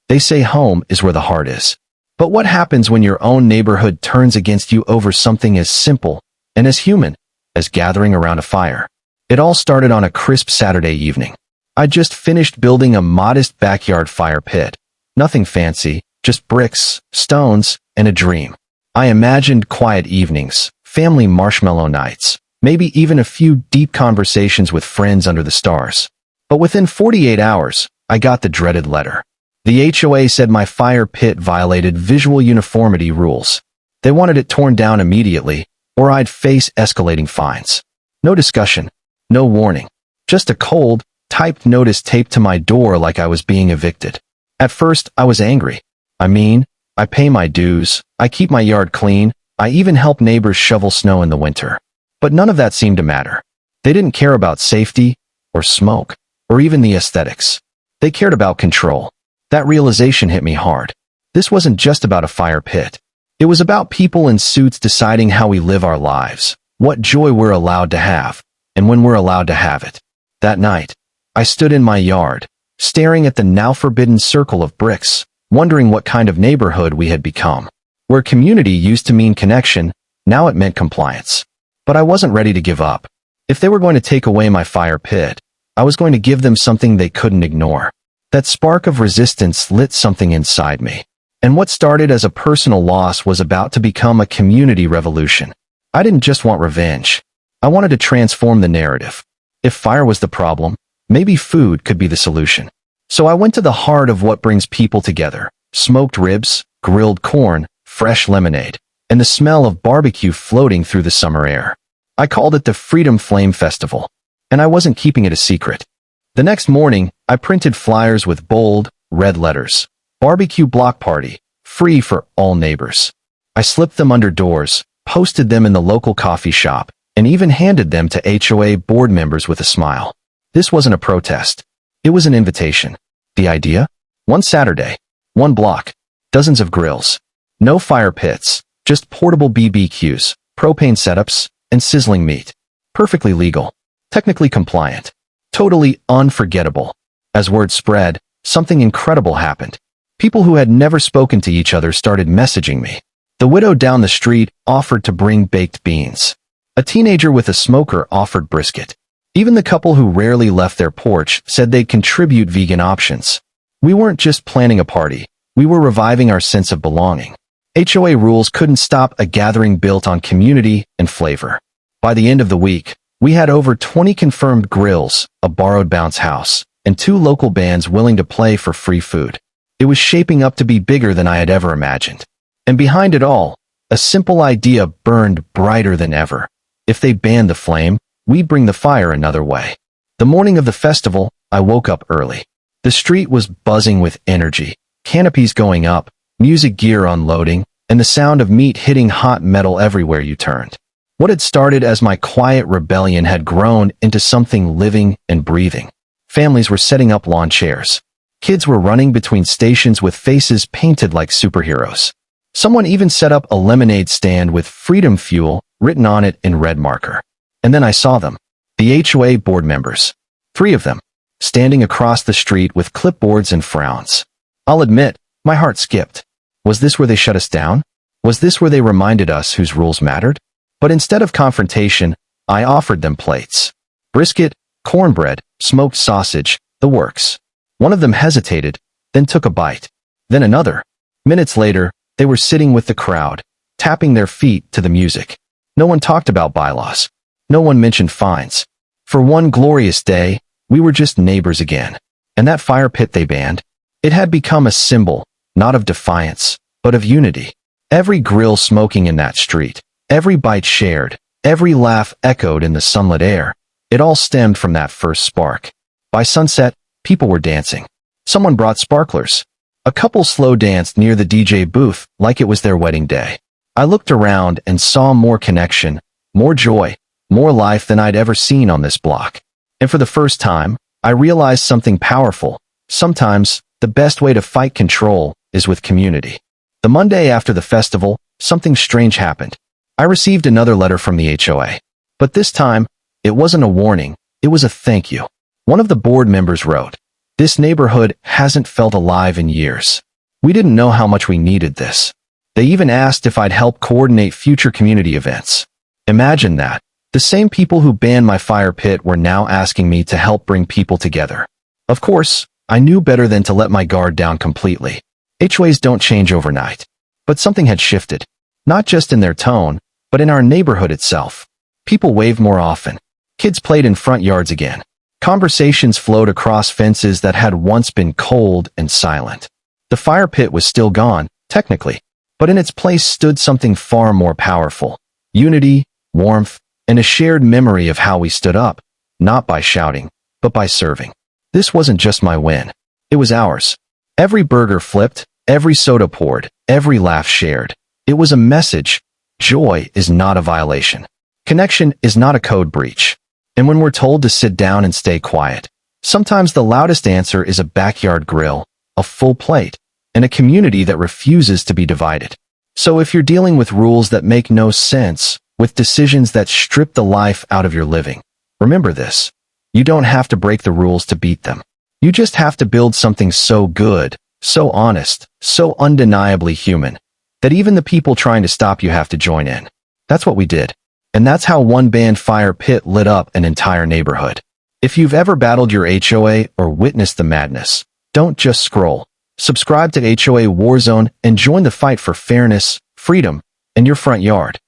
They say home is where the heart is. But what happens when your own neighborhood turns against you over something as simple and as human as gathering around a fire? It all started on a crisp Saturday evening. I just finished building a modest backyard fire pit. Nothing fancy, just bricks, stones, and a dream. I imagined quiet evenings, family marshmallow nights, maybe even a few deep conversations with friends under the stars. But within 48 hours, I got the dreaded letter. The HOA said my fire pit violated visual uniformity rules. They wanted it torn down immediately, or I'd face escalating fines. No discussion, no warning, just a cold, typed notice taped to my door like I was being evicted. At first, I was angry. I mean, I pay my dues, I keep my yard clean, I even help neighbors shovel snow in the winter. But none of that seemed to matter. They didn't care about safety, or smoke, or even the aesthetics. They cared about control. That realization hit me hard. This wasn't just about a fire pit. It was about people in suits deciding how we live our lives, what joy we're allowed to have, and when we're allowed to have it. That night, I stood in my yard, staring at the now forbidden circle of bricks, wondering what kind of neighborhood we had become. Where community used to mean connection, now it meant compliance. But I wasn't ready to give up. If they were going to take away my fire pit, I was going to give them something they couldn't ignore. That spark of resistance lit something inside me. And what started as a personal loss was about to become a community revolution. I didn't just want revenge. I wanted to transform the narrative. If fire was the problem, maybe food could be the solution. So I went to the heart of what brings people together. Smoked ribs, grilled corn, fresh lemonade, and the smell of barbecue floating through the summer air. I called it the Freedom Flame Festival. And I wasn't keeping it a secret. The next morning, I printed flyers with bold, red letters. BBQ Block Party, free for all neighbors. I slipped them under doors, posted them in the local coffee shop, and even handed them to HOA board members with a smile. This wasn't a protest. It was an invitation. The idea? One Saturday, one block, dozens of grills. No fire pits, just portable BBQs, propane setups, and sizzling meat. Perfectly legal. Technically compliant. Totally unforgettable. As word spread, something incredible happened. People who had never spoken to each other started messaging me. The widow down the street offered to bring baked beans. A teenager with a smoker offered brisket. Even the couple who rarely left their porch said they'd contribute vegan options. We weren't just planning a party. We were reviving our sense of belonging. HOA rules couldn't stop a gathering built on community and flavor. By the end of the week, we had over 20 confirmed grills, a borrowed bounce house, and 2 local bands willing to play for free food. It was shaping up to be bigger than I had ever imagined. And behind it all, a simple idea burned brighter than ever. If they banned the flame, we'd bring the fire another way. The morning of the festival, I woke up early. The street was buzzing with energy, canopies going up, music gear unloading, and the sound of meat hitting hot metal everywhere you turned. What had started as my quiet rebellion had grown into something living and breathing. Families were setting up lawn chairs. Kids were running between stations with faces painted like superheroes. Someone even set up a lemonade stand with Freedom Fuel written on it in red marker. And then I saw them. The HOA board members. 3 of them. Standing across the street with clipboards and frowns. I'll admit, my heart skipped. Was this where they shut us down? Was this where they reminded us whose rules mattered? But instead of confrontation, I offered them plates. Brisket, cornbread, smoked sausage, the works. One of them hesitated, then took a bite. Then another. Minutes later, they were sitting with the crowd, tapping their feet to the music. No one talked about bylaws. No one mentioned fines. For one glorious day, we were just neighbors again. And that fire pit they banned, it had become a symbol, not of defiance, but of unity. Every grill smoking in that street, every bite shared, every laugh echoed in the sunlit air. It all stemmed from that first spark. By sunset, people were dancing. Someone brought sparklers. A couple slow danced near the DJ booth like it was their wedding day. I looked around and saw more connection, more joy, more life than I'd ever seen on this block. And for the first time, I realized something powerful. Sometimes, the best way to fight control is with community. The Monday after the festival, something strange happened. I received another letter from the HOA. But this time, it wasn't a warning, it was a thank you. One of the board members wrote, This neighborhood hasn't felt alive in years. We didn't know how much we needed this. They even asked if I'd help coordinate future community events. Imagine that. The same people who banned my fire pit were now asking me to help bring people together. Of course, I knew better than to let my guard down completely. HOAs don't change overnight. But something had shifted. Not just in their tone, but in our neighborhood itself. People waved more often. Kids played in front yards again. Conversations flowed across fences that had once been cold and silent. The fire pit was still gone, technically, but in its place stood something far more powerful. Unity, warmth, and a shared memory of how we stood up, not by shouting, but by serving. This wasn't just my win. It was ours. Every burger flipped, every soda poured, every laugh shared. It was a message. Joy is not a violation. Connection is not a code breach. And when we're told to sit down and stay quiet, sometimes the loudest answer is a backyard grill, a full plate, and a community that refuses to be divided. So if you're dealing with rules that make no sense, with decisions that strip the life out of your living, remember this. You don't have to break the rules to beat them. You just have to build something so good, so honest, so undeniably human, that even the people trying to stop you have to join in. That's what we did. And that's how one banned fire pit lit up an entire neighborhood. If you've ever battled your HOA or witnessed the madness, don't just scroll. Subscribe to HOA Warzone and join the fight for fairness, freedom, and your front yard.